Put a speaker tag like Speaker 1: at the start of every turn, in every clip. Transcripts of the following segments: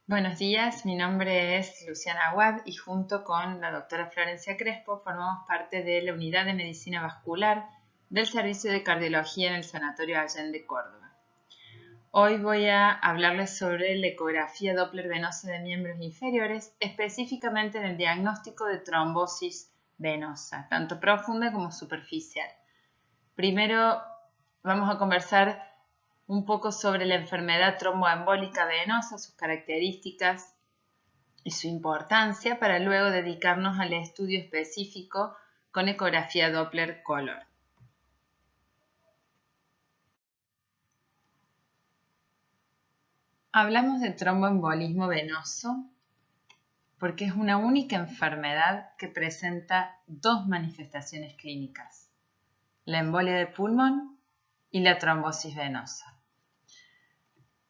Speaker 1: Buenos días, mi nombre es Luciana Aguad y junto con la doctora Florencia Crespo formamos parte de la Unidad de Medicina Vascular del Servicio de Cardiología en el Sanatorio Allende, Córdoba. Hoy voy a hablarles sobre la ecografía Doppler venosa de miembros inferiores, específicamente en el diagnóstico de trombosis venosa, tanto profunda como superficial. Primero vamos a conversar un poco sobre la enfermedad tromboembólica venosa, sus características y su importancia, para luego dedicarnos al estudio específico con ecografía Doppler color. Hablamos de tromboembolismo venoso porque es una única enfermedad que presenta dos manifestaciones clínicas: la embolia de pulmón y la trombosis venosa.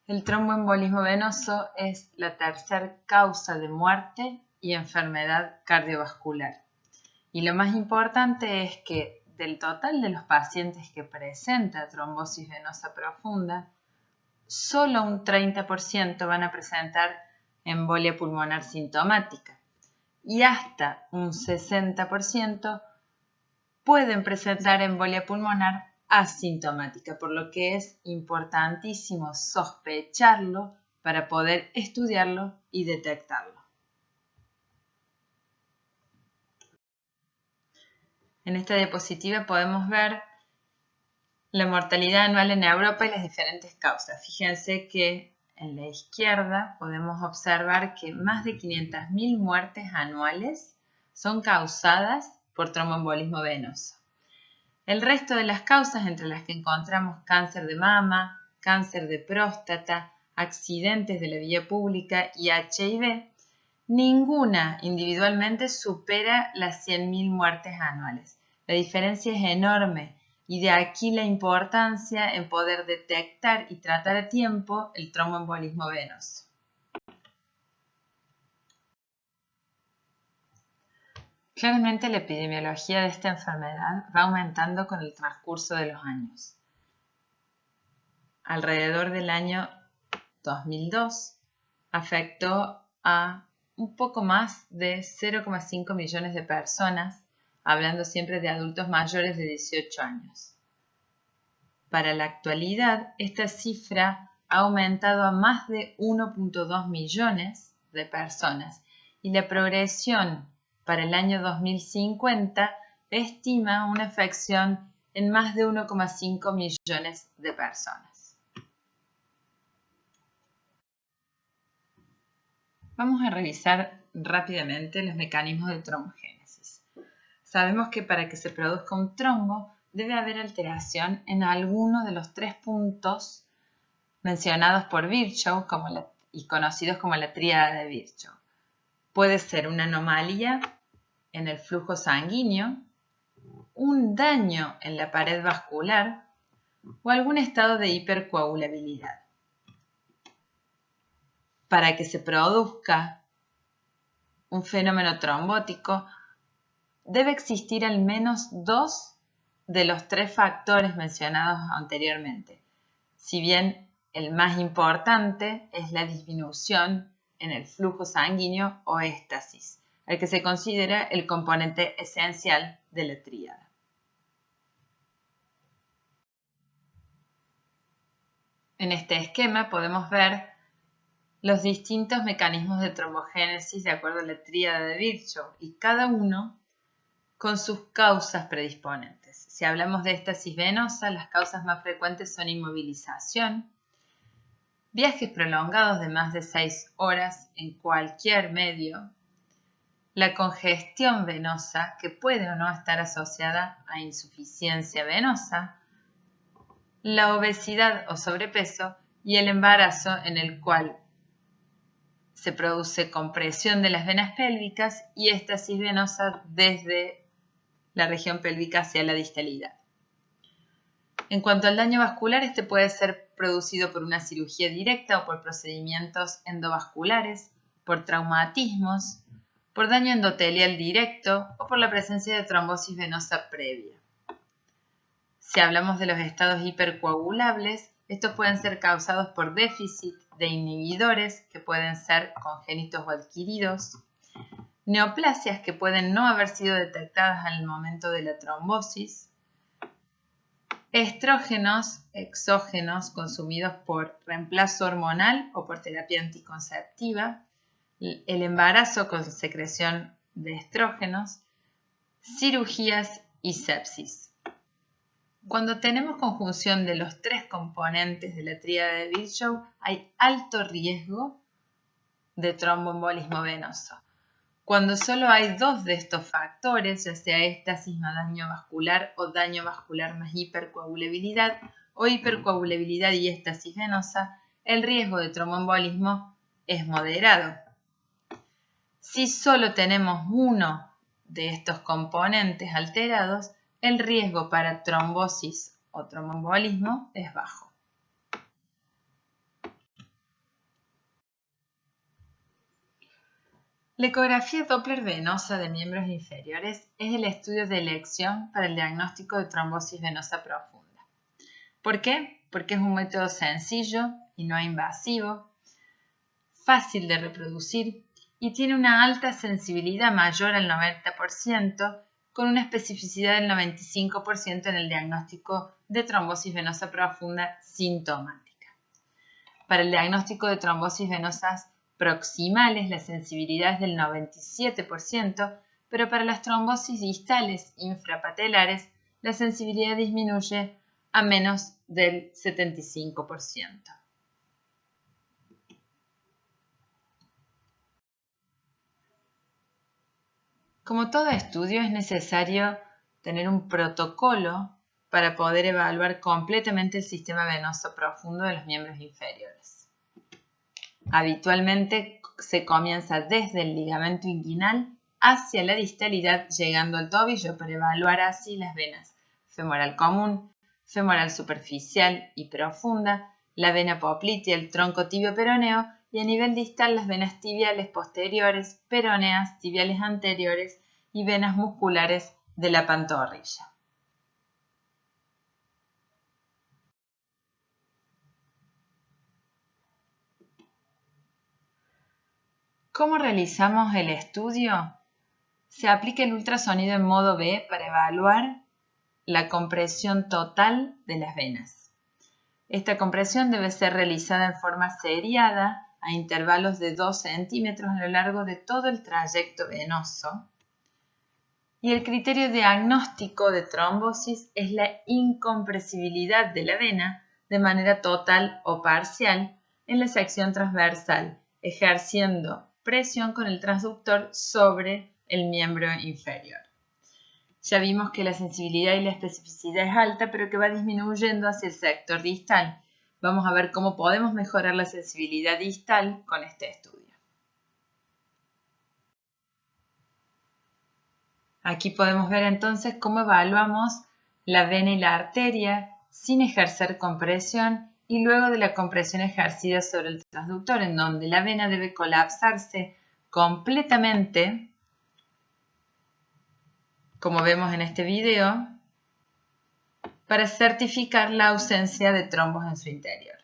Speaker 1: El tromboembolismo venoso es la tercera causa de muerte y enfermedad cardiovascular. Y lo más importante es que del total de los pacientes que presenta trombosis venosa profunda, solo un 30% van a presentar embolia pulmonar sintomática y hasta un 60% pueden presentar embolia pulmonar asintomática, por lo que es importantísimo sospecharlo para poder estudiarlo y detectarlo. En esta diapositiva podemos ver la mortalidad anual en Europa y las diferentes causas. Fíjense que en la izquierda podemos observar que más de 500.000 muertes anuales son causadas por tromboembolismo venoso. El resto de las causas, entre las que encontramos cáncer de mama, cáncer de próstata, accidentes de la vía pública y HIV, ninguna individualmente supera las 100.000 muertes anuales. La diferencia es enorme y de aquí la importancia en poder detectar y tratar a tiempo el tromboembolismo venoso. Claramente la epidemiología de esta enfermedad va aumentando con el transcurso de los años. Alrededor del año 2002 afectó a un poco más de 0,5 millones de personas, hablando siempre de adultos mayores de 18 años. Para la actualidad, esta cifra ha aumentado a más de 1,2 millones de personas y la progresión para el año 2050 estima una afección en más de 1,5 millones de personas. Vamos a revisar rápidamente los mecanismos de trombogénesis. Sabemos que para que se produzca un trombo debe haber alteración en alguno de los 3 puntos mencionados por Virchow y conocidos como la tríada de Virchow. Puede ser una anomalía en el flujo sanguíneo, un daño en la pared vascular o algún estado de hipercoagulabilidad. Para que se produzca un fenómeno trombótico, debe existir al menos 2 de los 3 factores mencionados anteriormente, si bien el más importante es la disminución en el flujo sanguíneo o éstasis, al que se considera el componente esencial de la tríada. En este esquema podemos ver los distintos mecanismos de trombogénesis de acuerdo a la tríada de Virchow y cada uno con sus causas predisponentes. Si hablamos de éstasis venosa, las causas más frecuentes son inmovilización, viajes prolongados de más de 6 horas en cualquier medio, la congestión venosa, que puede o no estar asociada a insuficiencia venosa, la obesidad o sobrepeso y el embarazo, en el cual se produce compresión de las venas pélvicas y éstasis venosa desde la región pélvica hacia la distalidad. En cuanto al daño vascular, este puede ser producido por una cirugía directa o por procedimientos endovasculares, por traumatismos, por daño endotelial directo o por la presencia de trombosis venosa previa. Si hablamos de los estados hipercoagulables, estos pueden ser causados por déficit de inhibidores que pueden ser congénitos o adquiridos, neoplasias que pueden no haber sido detectadas al momento de la trombosis, estrógenos exógenos consumidos por reemplazo hormonal o por terapia anticonceptiva, el embarazo con secreción de estrógenos, cirugías y sepsis. Cuando tenemos conjunción de los tres componentes de la tríada de Virchow, hay alto riesgo de tromboembolismo venoso. Cuando solo hay dos de estos factores, ya sea éstasis más daño vascular o daño vascular más hipercoagulabilidad o hipercoagulabilidad y éstasis venosa, el riesgo de tromboembolismo es moderado. Si solo tenemos uno de estos componentes alterados, el riesgo para trombosis o tromboembolismo es bajo. La ecografía Doppler venosa de miembros inferiores es el estudio de elección para el diagnóstico de trombosis venosa profunda. ¿Por qué? Porque es un método sencillo y no invasivo, fácil de reproducir y tiene una alta sensibilidad mayor al 90%, con una especificidad del 95% en el diagnóstico de trombosis venosa profunda sintomática. Para el diagnóstico de trombosis venosas proximales la sensibilidad es del 97%, pero para las trombosis distales infrapatelares la sensibilidad disminuye a menos del 75%. Como todo estudio, es necesario tener un protocolo para poder evaluar completamente el sistema venoso profundo de los miembros inferiores. Habitualmente se comienza desde el ligamento inguinal hacia la distalidad, llegando al tobillo para evaluar así las venas femoral común, femoral superficial y profunda, la vena poplitea, el tronco tibio peroneo y a nivel distal las venas tibiales posteriores, peroneas, tibiales anteriores y venas musculares de la pantorrilla. ¿Cómo realizamos el estudio? Se aplica el ultrasonido en modo B para evaluar la compresión total de las venas. Esta compresión debe ser realizada en forma seriada a intervalos de 2 centímetros a lo largo de todo el trayecto venoso. Y el criterio diagnóstico de trombosis es la incompresibilidad de la vena de manera total o parcial en la sección transversal, ejerciendo presión con el transductor sobre el miembro inferior. Ya vimos que la sensibilidad y la especificidad es alta, pero que va disminuyendo hacia el sector distal. Vamos a ver cómo podemos mejorar la sensibilidad distal con este estudio. Aquí podemos ver entonces cómo evaluamos la vena y la arteria sin ejercer compresión y luego de la compresión ejercida sobre el transductor, en donde la vena debe colapsarse completamente, como vemos en este video, para certificar la ausencia de trombos en su interior.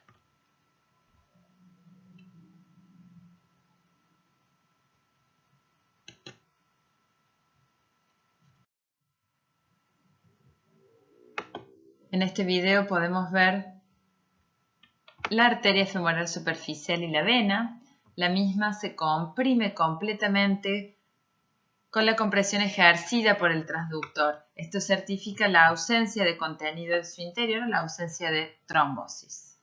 Speaker 1: En este video podemos ver la arteria femoral superficial y la vena. La misma se comprime completamente con la compresión ejercida por el transductor. Esto certifica la ausencia de contenido en su interior, la ausencia de trombosis.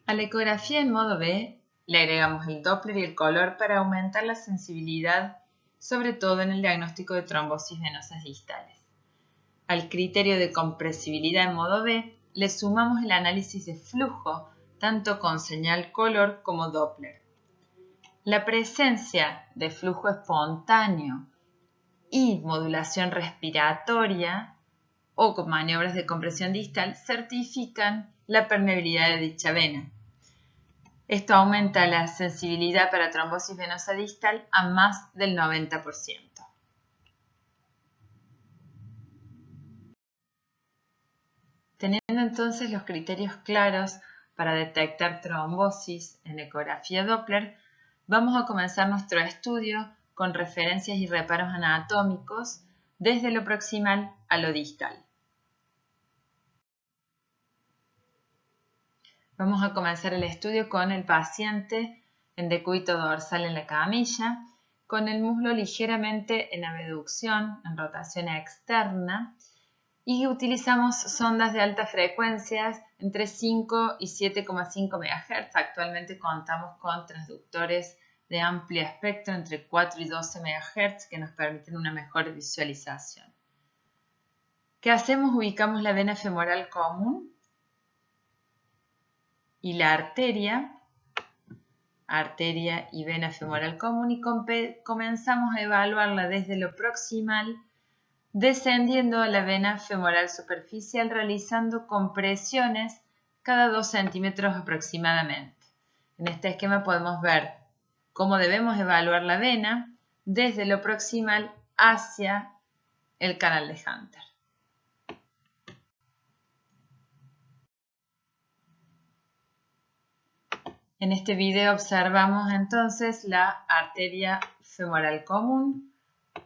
Speaker 1: A la ecografía en modo B le agregamos el Doppler y el color para aumentar la sensibilidad, sobre todo en el diagnóstico de trombosis venosas distales. Al criterio de compresibilidad en modo B le sumamos el análisis de flujo, tanto con señal color como Doppler. La presencia de flujo espontáneo y modulación respiratoria o con maniobras de compresión distal certifican la permeabilidad de dicha vena. Esto aumenta la sensibilidad para trombosis venosa distal a más del 90%. Teniendo entonces los criterios claros para detectar trombosis en ecografía Doppler, vamos a comenzar nuestro estudio con referencias y reparos anatómicos desde lo proximal a lo distal. Vamos a comenzar el estudio con el paciente en decúbito dorsal en la camilla, con el muslo ligeramente en abducción, en rotación externa, y utilizamos sondas de altas frecuencias entre 5 y 7,5 MHz. Actualmente contamos con transductores de amplio espectro entre 4 y 12 MHz que nos permiten una mejor visualización. ¿Qué hacemos? Ubicamos la vena femoral común y la arteria y vena femoral común, y comenzamos a evaluarla desde lo proximal, descendiendo a la vena femoral superficial, realizando compresiones cada 2 centímetros aproximadamente. En este esquema podemos ver cómo debemos evaluar la vena desde lo proximal hacia el canal de Hunter. En este video observamos entonces la arteria femoral común,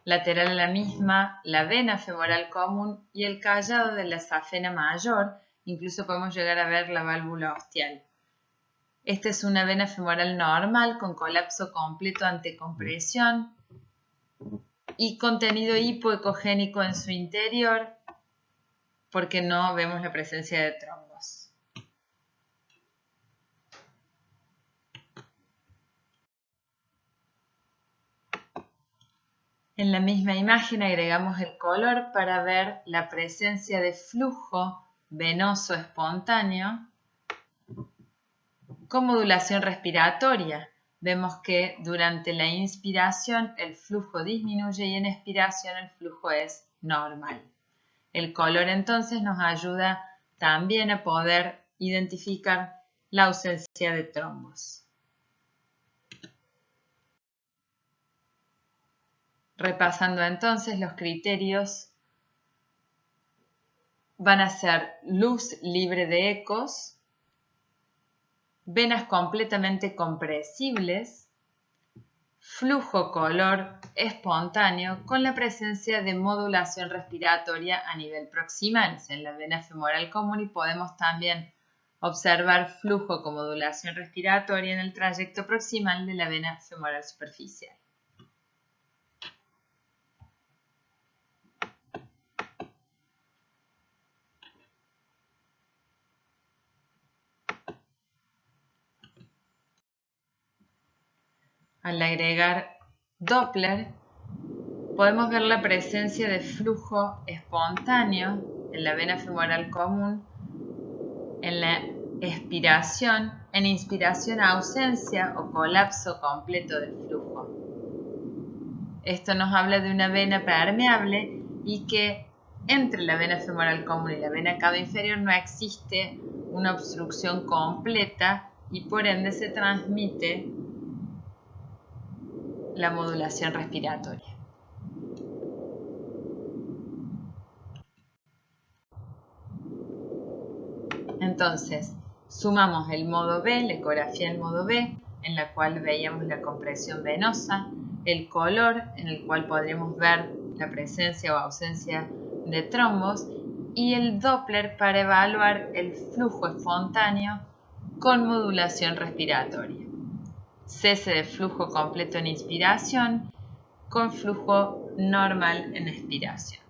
Speaker 1: lateral a la misma, la vena femoral común y el callado de la safena mayor. Incluso podemos llegar a ver la válvula ostial. Esta es una vena femoral normal con colapso completo ante compresión y contenido hipoecogénico en su interior, porque no vemos la presencia de trombos. En la misma imagen agregamos el color para ver la presencia de flujo venoso espontáneo con modulación respiratoria. Vemos que durante la inspiración el flujo disminuye y en expiración el flujo es normal. El color entonces nos ayuda también a poder identificar la ausencia de trombos. Repasando entonces, los criterios van a ser luz libre de ecos, venas completamente compresibles, flujo color espontáneo con la presencia de modulación respiratoria a nivel proximal en la vena femoral común, y podemos también observar flujo con modulación respiratoria en el trayecto proximal de la vena femoral superficial. Al agregar Doppler, podemos ver la presencia de flujo espontáneo en la vena femoral común, en la expiración, en inspiración ausencia o colapso completo del flujo. Esto nos habla de una vena permeable y que entre la vena femoral común y la vena cava inferior no existe una obstrucción completa y por ende se transmite la modulación respiratoria. Entonces, sumamos el modo B, la ecografía del modo B, en la cual veíamos la compresión venosa, el color, en el cual podremos ver la presencia o ausencia de trombos, y el Doppler para evaluar el flujo espontáneo con modulación respiratoria. Cese de flujo completo en inspiración con flujo normal en expiración.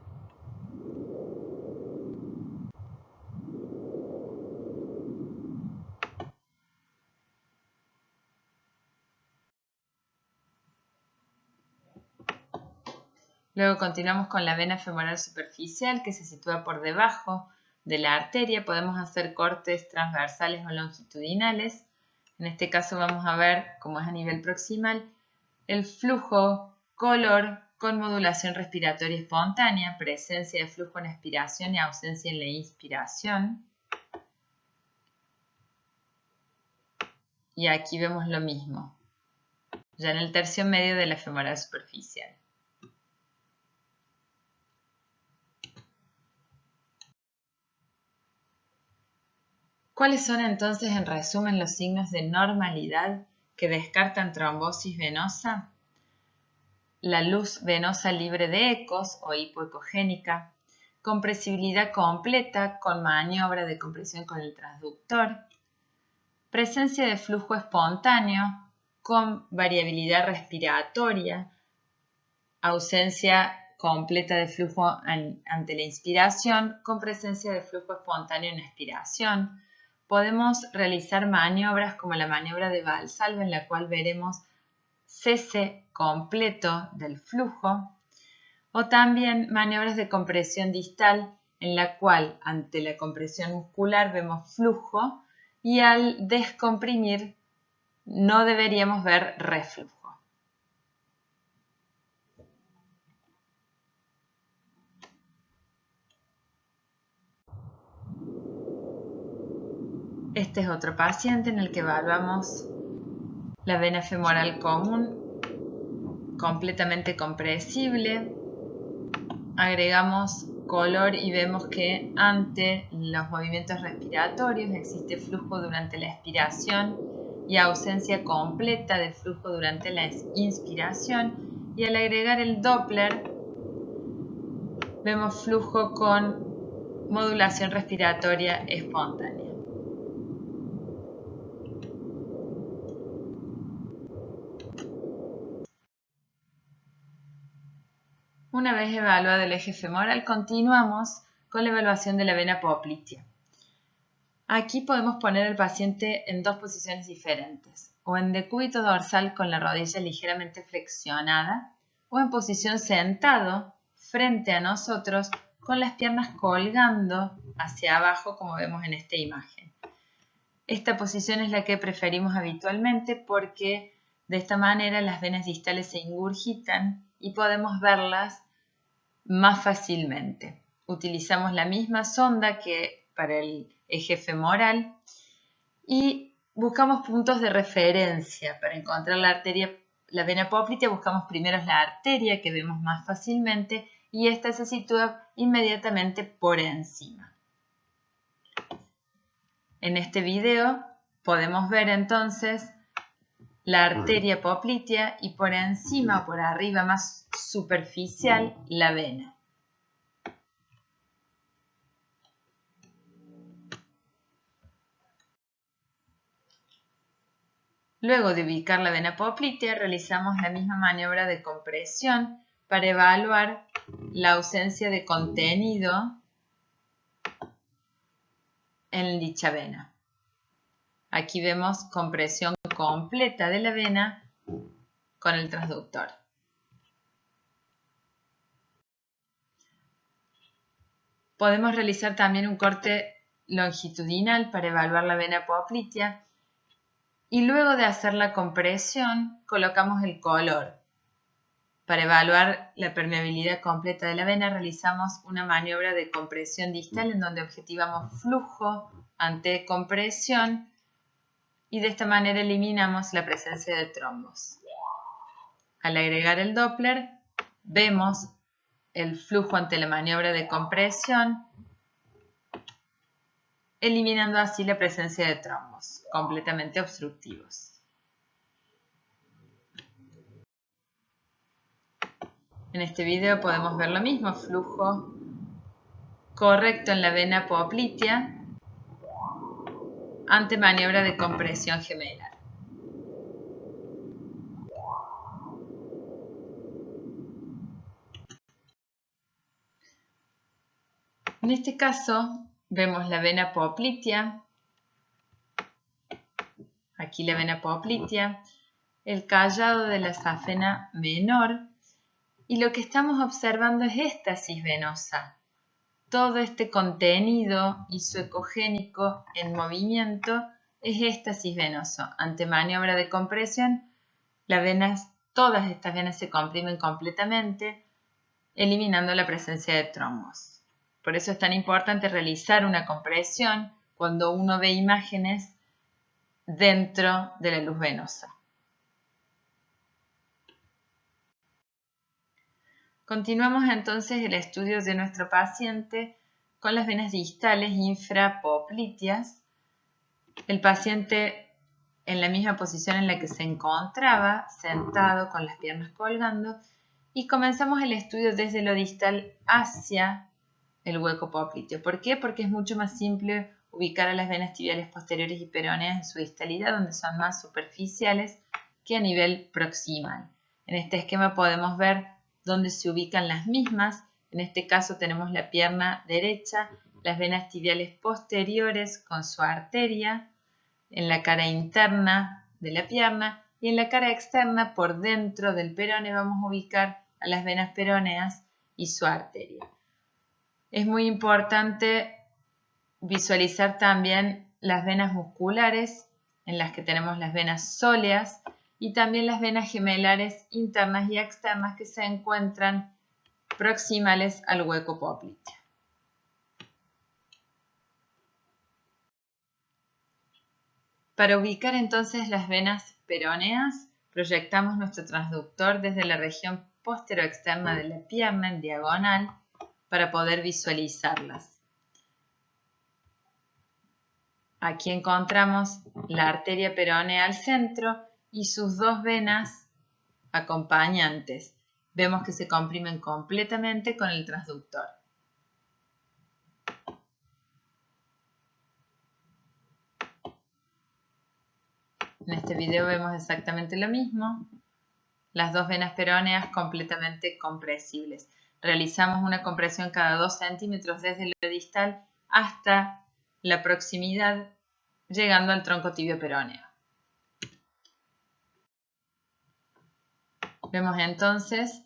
Speaker 1: Luego continuamos con la vena femoral superficial, que se sitúa por debajo de la arteria. Podemos hacer cortes transversales o longitudinales. En este caso vamos a ver, como es a nivel proximal, el flujo color con modulación respiratoria espontánea, presencia de flujo en expiración y ausencia en la inspiración. Y aquí vemos lo mismo, ya en el tercio medio de la femoral superficial. ¿Cuáles son entonces, en resumen, los signos de normalidad que descartan trombosis venosa? La luz venosa libre de ecos o hipoecogénica, compresibilidad completa con maniobra de compresión con el transductor, presencia de flujo espontáneo con variabilidad respiratoria, ausencia completa de flujo ante la inspiración con presencia de flujo espontáneo en expiración. Podemos realizar maniobras como la maniobra de Valsalva, en la cual veremos cese completo del flujo, o también maniobras de compresión distal, en la cual ante la compresión muscular vemos flujo y al descomprimir no deberíamos ver reflujo. Este es otro paciente en el que evaluamos la vena femoral común completamente compresible. Agregamos color y vemos que ante los movimientos respiratorios existe flujo durante la expiración y ausencia completa de flujo durante la inspiración. Y al agregar el Doppler vemos flujo con modulación respiratoria espontánea. Una vez evaluado el eje femoral, continuamos con la evaluación de la vena poplitea. Aquí podemos poner al paciente en dos posiciones diferentes, o en decúbito dorsal con la rodilla ligeramente flexionada, o en posición sentado frente a nosotros con las piernas colgando hacia abajo, como vemos en esta imagen. Esta posición es la que preferimos habitualmente porque de esta manera las venas distales se ingurgitan y podemos verlas más fácilmente. Utilizamos la misma sonda que para el eje femoral y buscamos puntos de referencia. Para encontrar la vena poplitea buscamos primero la arteria que vemos más fácilmente y esta se sitúa inmediatamente por encima. En este video podemos ver entonces la arteria poplitea y por encima o por arriba más superficial la vena. Luego de ubicar la vena poplitea, realizamos la misma maniobra de compresión para evaluar la ausencia de contenido en dicha vena. Aquí vemos compresión completa de la vena con el transductor. Podemos realizar también un corte longitudinal para evaluar la vena poplitea. Y luego de hacer la compresión, colocamos el color. Para evaluar la permeabilidad completa de la vena, realizamos una maniobra de compresión distal en donde objetivamos flujo ante compresión y de esta manera eliminamos la presencia de trombos. Al agregar el Doppler, vemos el flujo ante la maniobra de compresión, eliminando así la presencia de trombos completamente obstructivos. En este video podemos ver lo mismo, flujo correcto en la vena poplitea ante maniobra de compresión gemelar. En este caso vemos la vena poplitea, aquí la vena poplitea, el callado de la safena menor y lo que estamos observando es éstasis venosa. Todo este contenido isoecogénico en movimiento es éstasis venoso. Ante maniobra de compresión, todas estas venas se comprimen completamente, eliminando la presencia de trombos. Por eso es tan importante realizar una compresión cuando uno ve imágenes dentro de la luz venosa. Continuamos entonces el estudio de nuestro paciente con las venas distales infrapopliteas el paciente en la misma posición en la que se encontraba, sentado con las piernas colgando, y comenzamos el estudio desde lo distal hacia el hueco popliteo. ¿Por qué? Porque es mucho más simple ubicar a las venas tibiales posteriores y peroneas en su distalidad, donde son más superficiales que a nivel proximal. En este esquema podemos ver dónde se ubican las mismas. En este caso tenemos la pierna derecha, las venas tibiales posteriores con su arteria, en la cara interna de la pierna, y en la cara externa, por dentro del perone, vamos a ubicar a las venas peroneas y su arteria. Es muy importante visualizar también las venas musculares, en las que tenemos las venas sóleas, y también las venas gemelares internas y externas que se encuentran proximales al hueco popliteo. Para ubicar entonces las venas peroneas, proyectamos nuestro transductor desde la región posteroexterna de la pierna en diagonal para poder visualizarlas. Aquí encontramos la arteria peronea al centro y sus dos venas acompañantes. Vemos que se comprimen completamente con el transductor. En este video vemos exactamente lo mismo. Las dos venas peroneas completamente compresibles. Realizamos una compresión cada 2 centímetros desde lo distal hasta la proximidad, llegando al tronco tibio peroneo. Vemos entonces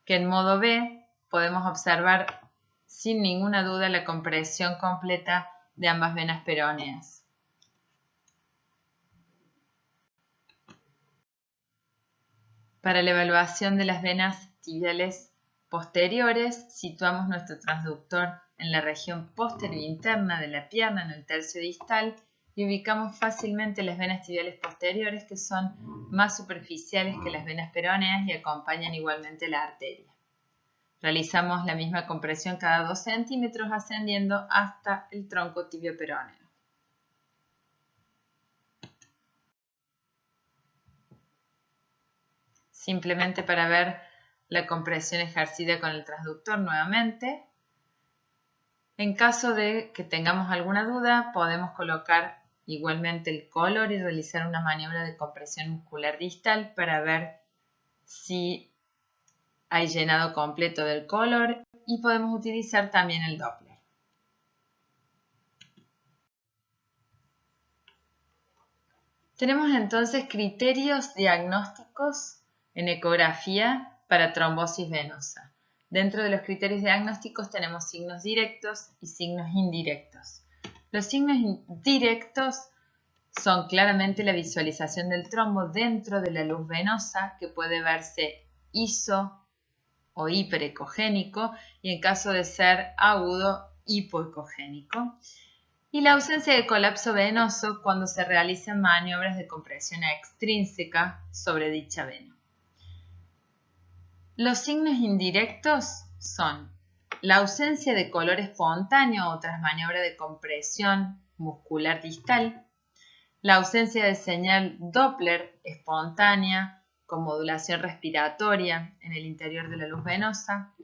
Speaker 1: que en modo B podemos observar sin ninguna duda la compresión completa de ambas venas peroneas. Para la evaluación de las venas tibiales posteriores, situamos nuestro transductor en la región posterior interna de la pierna, en el tercio distal, y ubicamos fácilmente las venas tibiales posteriores, que son más superficiales que las venas peroneas y acompañan igualmente la arteria. Realizamos la misma compresión cada 2 centímetros, ascendiendo hasta el tronco tibio peroneo. Simplemente para ver la compresión ejercida con el transductor nuevamente. En caso de que tengamos alguna duda, podemos colocar igualmente el color y realizar una maniobra de compresión muscular distal para ver si hay llenado completo del color, y podemos utilizar también el Doppler. Tenemos entonces criterios diagnósticos en ecografía para trombosis venosa. Dentro de los criterios diagnósticos tenemos signos directos y signos indirectos. Los signos directos son claramente la visualización del trombo dentro de la luz venosa, que puede verse iso o hiperecogénico, y en caso de ser agudo, hipoecogénico. Y la ausencia de colapso venoso cuando se realizan maniobras de compresión extrínseca sobre dicha vena. Los signos indirectos son la ausencia de color espontáneo o tras maniobra de compresión muscular distal, la ausencia de señal Doppler espontánea con modulación respiratoria en el interior de la luz venosa,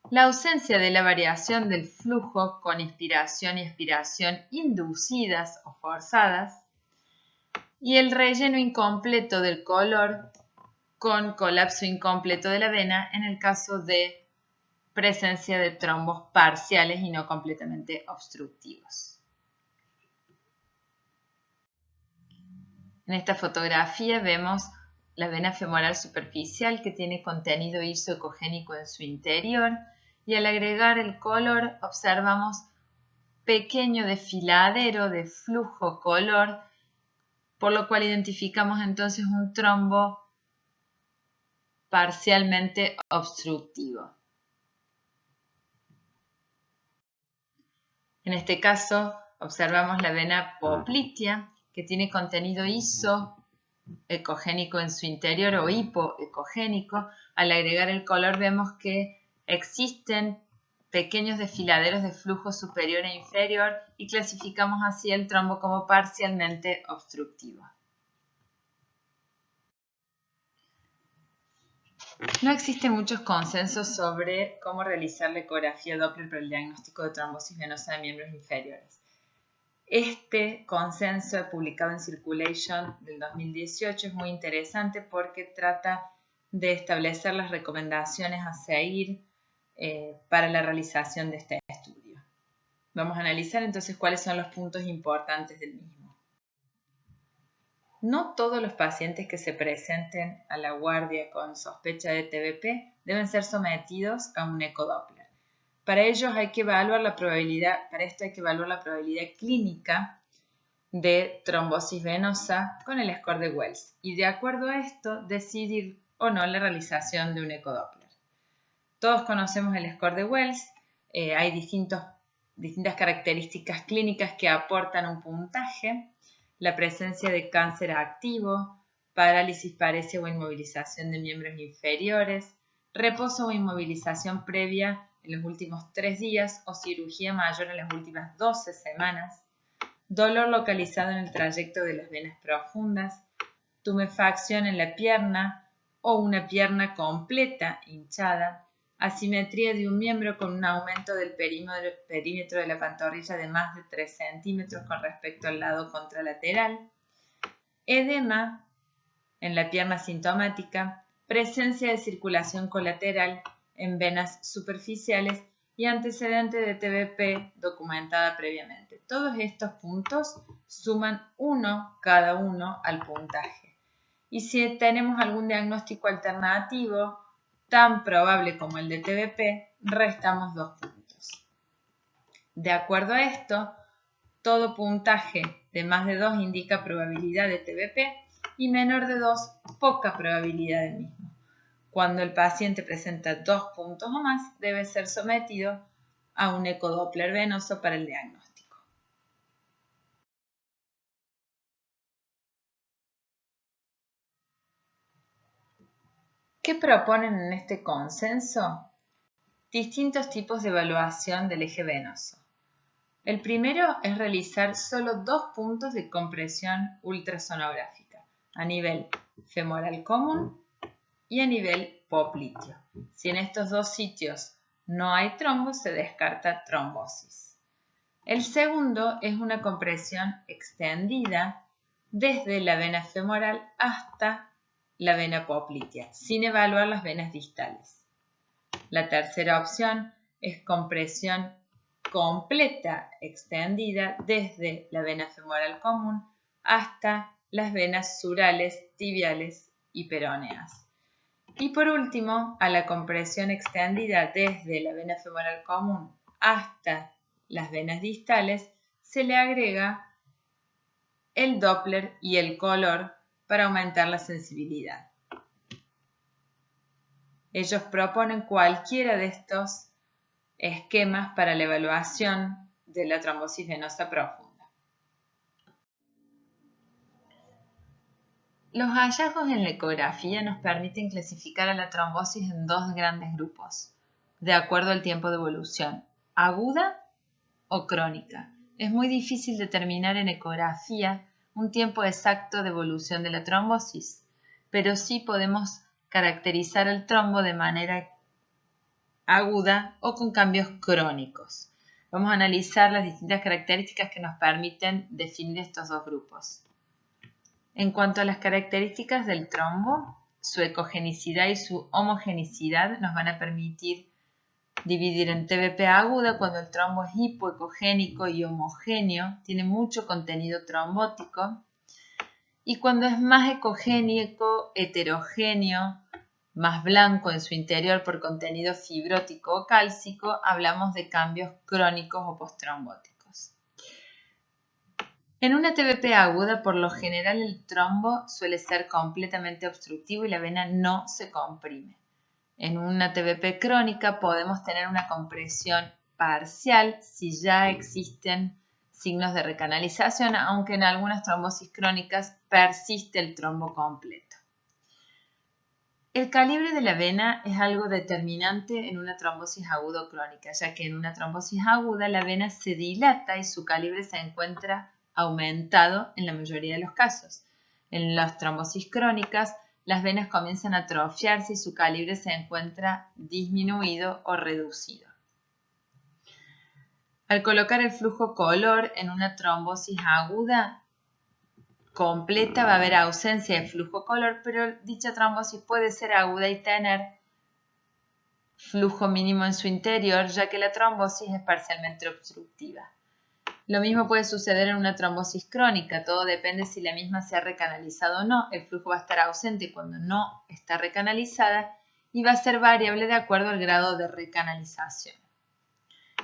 Speaker 1: la ausencia de la variación del flujo con inspiración y expiración inducidas o forzadas, y el relleno incompleto del color con colapso incompleto de la vena en el caso de presencia de trombos parciales y no completamente obstructivos. En esta fotografía vemos la vena femoral superficial, que tiene contenido isoecogénico en su interior, y al agregar el color observamos pequeño desfiladero de flujo color, por lo cual identificamos entonces un trombo parcialmente obstructivo. En este caso observamos la vena poplitea, que tiene contenido isoecogénico en su interior o hipoecogénico. Al agregar el color vemos que existen pequeños desfiladeros de flujo superior e inferior y clasificamos así el trombo como parcialmente obstructivo. No existen muchos consensos sobre cómo realizar la ecografía Doppler para el diagnóstico de trombosis venosa de miembros inferiores. Este consenso publicado en Circulation del 2018 es muy interesante porque trata de establecer las recomendaciones a seguir para la realización de este estudio. Vamos a analizar entonces cuáles son los puntos importantes del mismo. No todos los pacientes que se presenten a la guardia con sospecha de TBP deben ser sometidos a un ecodoppler. Para esto hay que evaluar la probabilidad clínica de trombosis venosa con el score de Wells y de acuerdo a esto decidir o no la realización de un ecodoppler. Todos conocemos el score de Wells, hay distintas características clínicas que aportan un puntaje, la presencia de cáncer activo, parálisis, paresia o inmovilización de miembros inferiores, reposo o inmovilización previa en los últimos 3 días o cirugía mayor en las últimas 12 semanas, dolor localizado en el trayecto de las venas profundas, tumefacción en la pierna o una pierna completa hinchada, asimetría de un miembro con un aumento del perímetro de la pantorrilla de más de 3 centímetros con respecto al lado contralateral, edema en la pierna sintomática, presencia de circulación colateral en venas superficiales y antecedente de TBP documentada previamente. Todos estos puntos suman 1 cada uno al puntaje. Y si tenemos algún diagnóstico alternativo, tan probable como el de TBP, restamos 2 puntos. De acuerdo a esto, todo puntaje de más de 2 indica probabilidad de TBP y menor de 2, poca probabilidad del mismo. Cuando el paciente presenta 2 puntos o más, debe ser sometido a un ecodoppler venoso para el diagnóstico. ¿Qué proponen en este consenso? Distintos tipos de evaluación del eje venoso. El primero es realizar solo 2 puntos de compresión ultrasonográfica, a nivel femoral común y a nivel popliteo. Si en estos 2 sitios no hay trombo, se descarta trombosis. El segundo es una compresión extendida desde la vena femoral hasta la vena poplitea, sin evaluar las venas distales. La tercera opción es compresión completa extendida desde la vena femoral común hasta las venas surales, tibiales y peroneas. Y por último, a la compresión extendida desde la vena femoral común hasta las venas distales se le agrega el Doppler y el color para aumentar la sensibilidad. Ellos proponen cualquiera de estos esquemas para la evaluación de la trombosis venosa profunda. Los hallazgos en la ecografía nos permiten clasificar a la trombosis en 2 grandes grupos, de acuerdo al tiempo de evolución, aguda o crónica. Es muy difícil determinar en ecografía un tiempo exacto de evolución de la trombosis, pero sí podemos caracterizar el trombo de manera aguda o con cambios crónicos. Vamos a analizar las distintas características que nos permiten definir estos 2 grupos. En cuanto a las características del trombo, su ecogenicidad y su homogenicidad nos van a permitir dividir en TBP aguda cuando el trombo es hipoecogénico y homogéneo, tiene mucho contenido trombótico, y cuando es más ecogénico, heterogéneo, más blanco en su interior por contenido fibrótico o cálcico, hablamos de cambios crónicos o postrombóticos. En una TBP aguda, por lo general el trombo suele ser completamente obstructivo y la vena no se comprime. En una TBP crónica podemos tener una compresión parcial si ya existen signos de recanalización, aunque en algunas trombosis crónicas persiste el trombo completo. El calibre de la vena es algo determinante en una trombosis aguda o crónica, ya que en una trombosis aguda la vena se dilata y su calibre se encuentra aumentado en la mayoría de los casos. En las trombosis crónicas, las venas comienzan a atrofiarse y su calibre se encuentra disminuido o reducido. Al colocar el flujo color en una trombosis aguda completa va a haber ausencia de flujo color, pero dicha trombosis puede ser aguda y tener flujo mínimo en su interior, ya que la trombosis es parcialmente obstructiva. Lo mismo puede suceder en una trombosis crónica, todo depende si la misma se ha recanalizado o no. El flujo va a estar ausente cuando no está recanalizada y va a ser variable de acuerdo al grado de recanalización.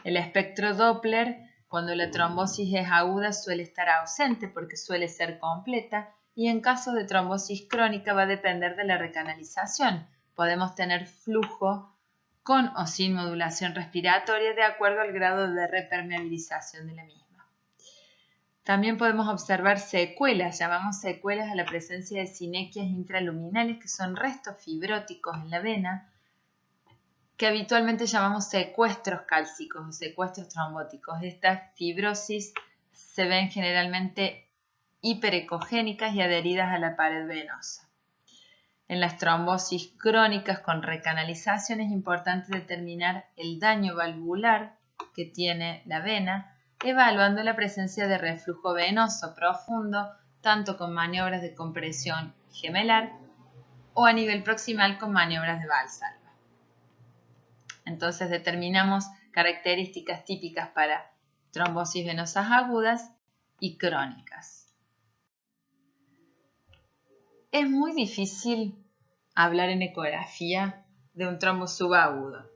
Speaker 1: El espectro Doppler, cuando la trombosis es aguda, suele estar ausente porque suele ser completa y en caso de trombosis crónica va a depender de la recanalización. Podemos tener flujo con o sin modulación respiratoria de acuerdo al grado de repermeabilización de la misma. También podemos observar secuelas, llamamos secuelas a la presencia de sinequias intraluminales, que son restos fibróticos en la vena, que habitualmente llamamos secuestros cálcicos o secuestros trombóticos. Estas fibrosis se ven generalmente hiperecogénicas y adheridas a la pared venosa. En las trombosis crónicas con recanalización es importante determinar el daño valvular que tiene la vena, evaluando la presencia de reflujo venoso profundo, tanto con maniobras de compresión gemelar o a nivel proximal con maniobras de Valsalva. Entonces determinamos características típicas para trombosis venosas agudas y crónicas. Es muy difícil hablar en ecografía de un trombo subagudo,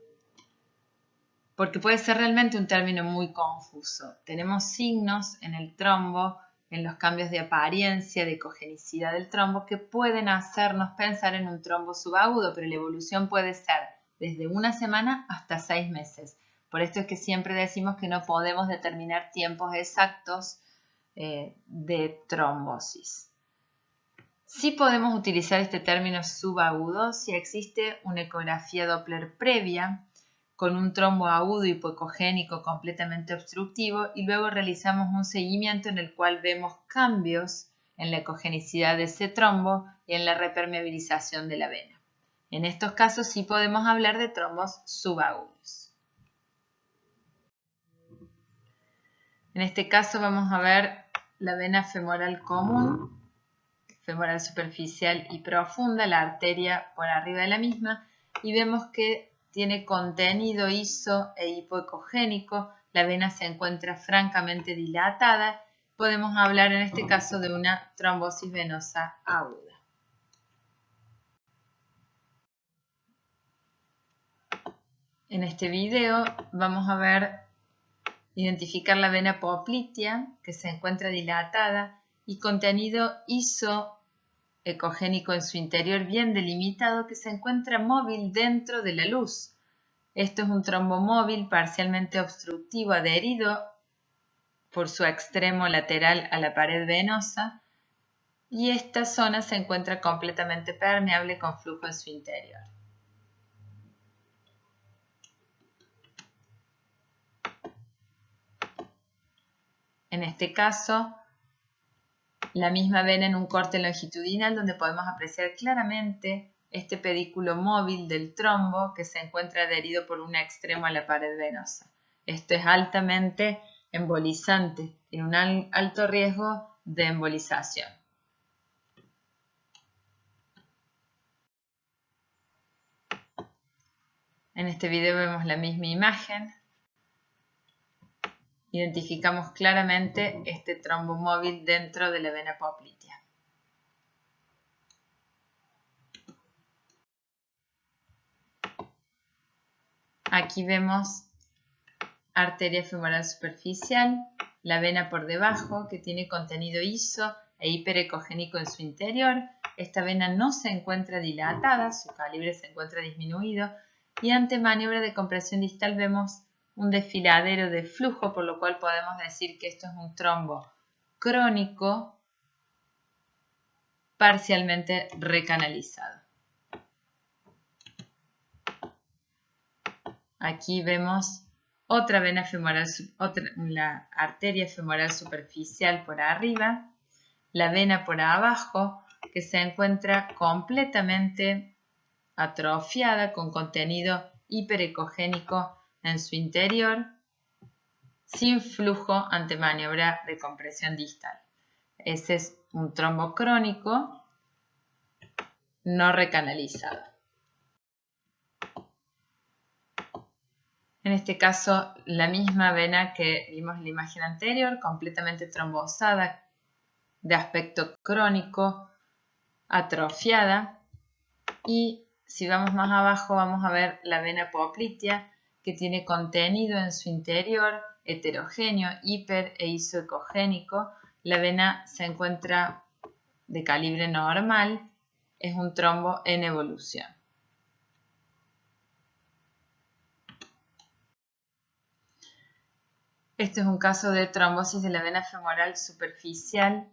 Speaker 1: porque puede ser realmente un término muy confuso. Tenemos signos en el trombo, en los cambios de apariencia, de ecogenicidad del trombo, que pueden hacernos pensar en un trombo subagudo, pero la evolución puede ser desde una semana hasta 6 meses. Por esto es que siempre decimos que no podemos determinar tiempos exactos de trombosis. Sí podemos utilizar este término subagudo si existe una ecografía Doppler previa con un trombo agudo hipoecogénico completamente obstructivo y luego realizamos un seguimiento en el cual vemos cambios en la ecogenicidad de ese trombo y en la repermeabilización de la vena. En estos casos sí podemos hablar de trombos subagudos. En este caso vamos a ver la vena femoral común, femoral superficial y profunda, la arteria por arriba de la misma, y vemos que tiene contenido iso e hipoecogénico, la vena se encuentra francamente dilatada, podemos hablar en este caso de una trombosis venosa aguda. En este video vamos a ver identificar la vena poplitea que se encuentra dilatada y contenido isoecogénico en su interior bien delimitado que se encuentra móvil dentro de la luz. Esto es un trombo móvil parcialmente obstructivo adherido por su extremo lateral a la pared venosa y esta zona se encuentra completamente permeable con flujo en su interior. En este caso, la misma vena en un corte longitudinal donde podemos apreciar claramente este pedículo móvil del trombo que se encuentra adherido por un extremo a la pared venosa. Esto es altamente embolizante, tiene un alto riesgo de embolización. En este video vemos la misma imagen. Identificamos claramente este trombo móvil dentro de la vena poplitea. Aquí vemos arteria femoral superficial, la vena por debajo que tiene contenido iso e hiperecogénico en su interior. Esta vena no se encuentra dilatada, su calibre se encuentra disminuido y ante maniobra de compresión distal vemos un desfiladero de flujo, por lo cual podemos decir que esto es un trombo crónico parcialmente recanalizado. Aquí vemos otra vena femoral, la arteria femoral superficial por arriba, la vena por abajo que se encuentra completamente atrofiada con contenido hiperecogénico en su interior, sin flujo ante maniobra de compresión distal. Ese es un trombo crónico no recanalizado. En este caso, la misma vena que vimos en la imagen anterior, completamente trombosada, de aspecto crónico, atrofiada. Y si vamos más abajo, vamos a ver la vena poplitea, que tiene contenido en su interior heterogéneo, hiper e isoecogénico. La vena se encuentra de calibre normal, es un trombo en evolución. Este es un caso de trombosis de la vena femoral superficial,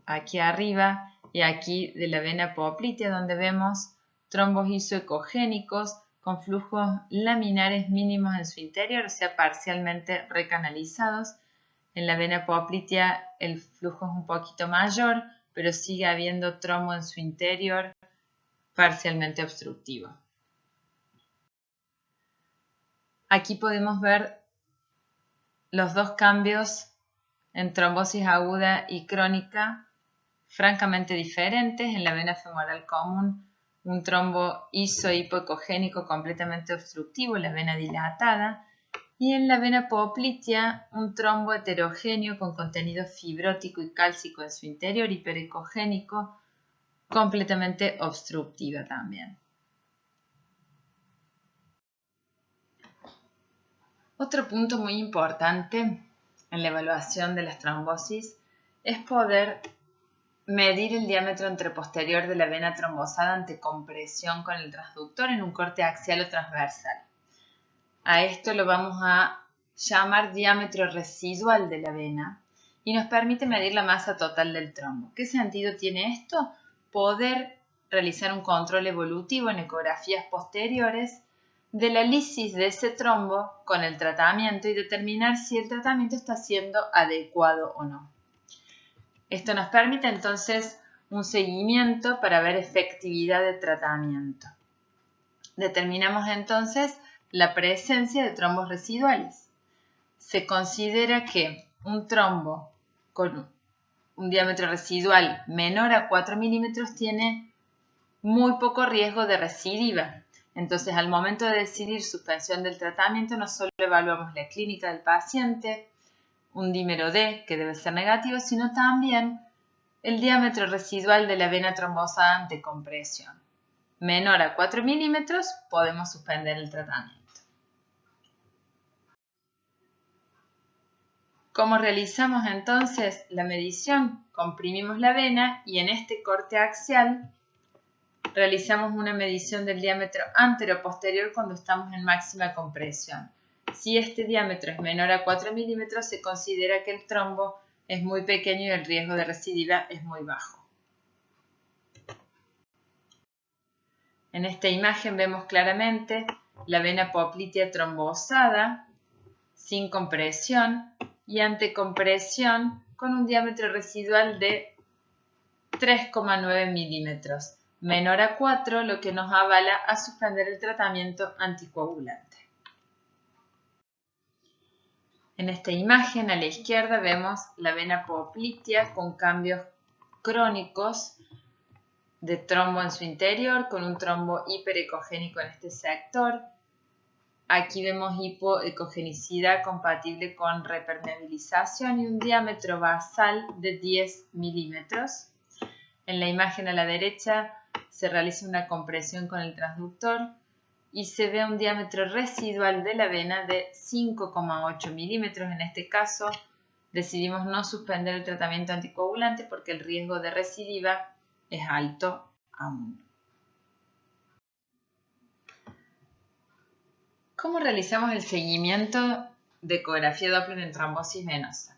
Speaker 1: aquí arriba, y aquí de la vena poplitea, donde vemos trombos isoecogénicos con flujos laminares mínimos en su interior, o sea, parcialmente recanalizados. En la vena poplitea el flujo es un poquito mayor, pero sigue habiendo trombo en su interior parcialmente obstructivo. Aquí podemos ver los dos cambios en trombosis aguda y crónica francamente diferentes. En la vena femoral común, un trombo iso-hipoecogénico completamente obstructivo, la vena dilatada, y en la vena poplitea un trombo heterogéneo con contenido fibrótico y cálcico en su interior, hiperecogénico, completamente obstructiva también. Otro punto muy importante en la evaluación de las trombosis es poder medir el diámetro anteroposterior de la vena trombosada ante compresión con el transductor en un corte axial o transversal. A esto lo vamos a llamar diámetro residual de la vena y nos permite medir la masa total del trombo. ¿Qué sentido tiene esto? Poder realizar un control evolutivo en ecografías posteriores de la lisis de ese trombo con el tratamiento y determinar si el tratamiento está siendo adecuado o no. Esto nos permite entonces un seguimiento para ver efectividad de tratamiento. Determinamos entonces la presencia de trombos residuales. Se considera que un trombo con un diámetro residual menor a 4 milímetros tiene muy poco riesgo de recidiva. Entonces, al momento de decidir suspensión del tratamiento, no solo evaluamos la clínica del paciente, un dímero D, que debe ser negativo, sino también el diámetro residual de la vena trombosada ante compresión. Menor a 4 milímetros, podemos suspender el tratamiento. ¿Cómo realizamos entonces la medición? Comprimimos la vena y en este corte axial realizamos una medición del diámetro anteroposterior cuando estamos en máxima compresión. Si este diámetro es menor a 4 milímetros, se considera que el trombo es muy pequeño y el riesgo de recidiva es muy bajo. En esta imagen vemos claramente la vena poplitea trombosada, sin compresión y ante compresión con un diámetro residual de 3,9 milímetros, menor a 4, lo que nos avala a suspender el tratamiento anticoagulante. En esta imagen a la izquierda vemos la vena poplitea con cambios crónicos de trombo en su interior, con un trombo hiperecogénico en este sector. Aquí vemos hipoecogenicidad compatible con repermeabilización y un diámetro basal de 10 milímetros. En la imagen a la derecha se realiza una compresión con el transductor y se ve un diámetro residual de la vena de 5,8 milímetros. En este caso decidimos no suspender el tratamiento anticoagulante porque el riesgo de recidiva es alto aún. ¿Cómo realizamos el seguimiento de ecografía Doppler en trombosis venosa?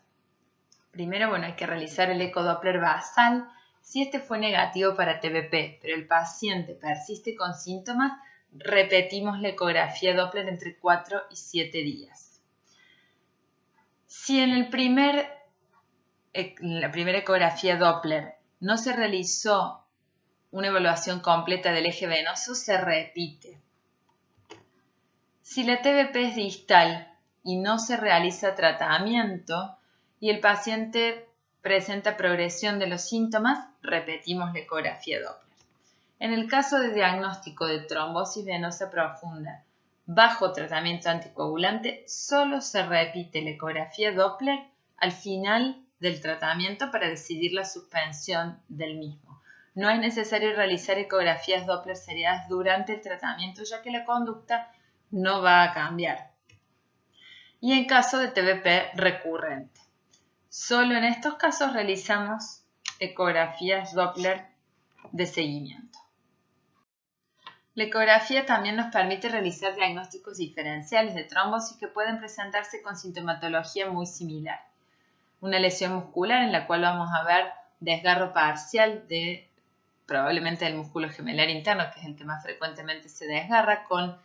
Speaker 1: Primero, hay que realizar el ecodoppler basal. Si este fue negativo para TBP, pero el paciente persiste con síntomas, repetimos la ecografía Doppler entre 4 y 7 días. Si en la primera ecografía Doppler no se realizó una evaluación completa del eje venoso, se repite. Si la TBP es distal y no se realiza tratamiento y el paciente presenta progresión de los síntomas, repetimos la ecografía Doppler. En el caso de diagnóstico de trombosis venosa profunda bajo tratamiento anticoagulante, solo se repite la ecografía Doppler al final del tratamiento para decidir la suspensión del mismo. No es necesario realizar ecografías Doppler seriadas durante el tratamiento, ya que la conducta no va a cambiar. Y en caso de TBP recurrente, solo en estos casos realizamos ecografías Doppler de seguimiento. La ecografía también nos permite realizar diagnósticos diferenciales de trombosis que pueden presentarse con sintomatología muy similar. Una lesión muscular en la cual vamos a ver desgarro parcial probablemente del músculo gemelar interno, que es el que más frecuentemente se desgarra, con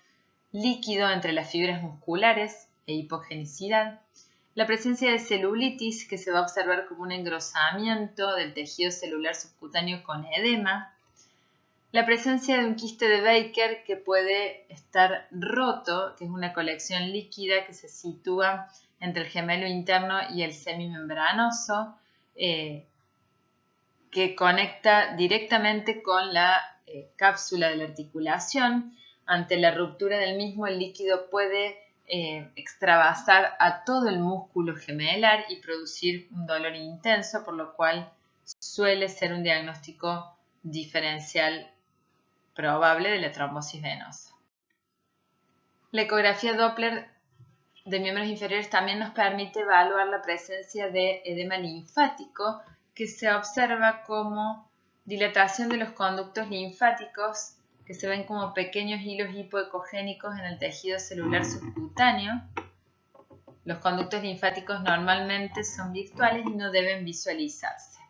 Speaker 1: líquido entre las fibras musculares e hipogenicidad. La presencia de celulitis, que se va a observar como un engrosamiento del tejido celular subcutáneo con edema. La presencia de un quiste de Baker que puede estar roto, que es una colección líquida que se sitúa entre el gemelo interno y el semimembranoso, que conecta directamente con la cápsula de la articulación. Ante la ruptura del mismo, el líquido puede extravasar a todo el músculo gemelar y producir un dolor intenso, por lo cual suele ser un diagnóstico diferencial probable de la trombosis venosa. La ecografía Doppler de miembros inferiores también nos permite evaluar la presencia de edema linfático, que se observa como dilatación de los conductos linfáticos, que se ven como pequeños hilos hipoecogénicos en el tejido celular subcutáneo. Los conductos linfáticos normalmente son virtuales y no deben visualizarse.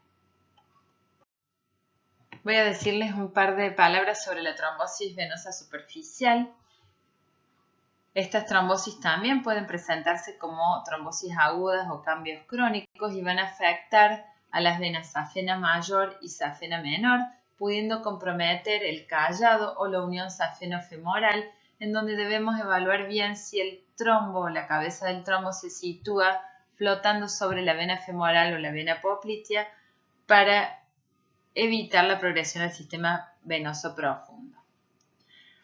Speaker 1: Voy a decirles un par de palabras sobre la trombosis venosa superficial. Estas trombosis también pueden presentarse como trombosis agudas o cambios crónicos y van a afectar a las venas safena mayor y safena menor, pudiendo comprometer el callado o la unión safeno-femoral, en donde debemos evaluar bien si el trombo o la cabeza del trombo se sitúa flotando sobre la vena femoral o la vena poplitea para evitar la progresión al sistema venoso profundo.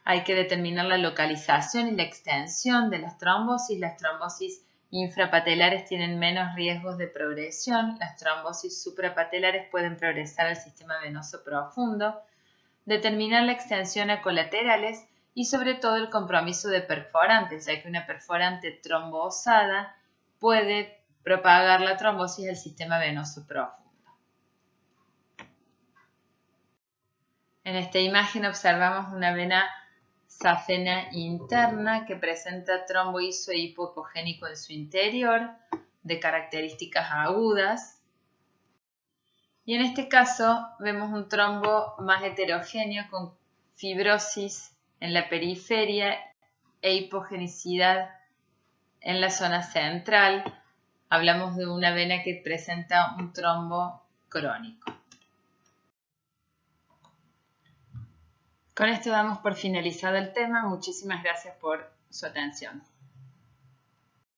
Speaker 1: Hay que determinar la localización y la extensión de las trombosis. Las trombosis infrapatelares tienen menos riesgos de progresión. Las trombosis suprapatelares pueden progresar al sistema venoso profundo. Determinar la extensión a colaterales y sobre todo el compromiso de perforantes, ya que una perforante trombosada puede propagar la trombosis al sistema venoso profundo. En esta imagen observamos una vena safena interna que presenta trombo iso e hipoecogénico en su interior, de características agudas. Y en este caso vemos un trombo más heterogéneo con fibrosis en la periferia e hipogenicidad en la zona central. Hablamos de una vena que presenta un trombo crónico. Con esto damos por finalizado el tema. Muchísimas gracias por su atención.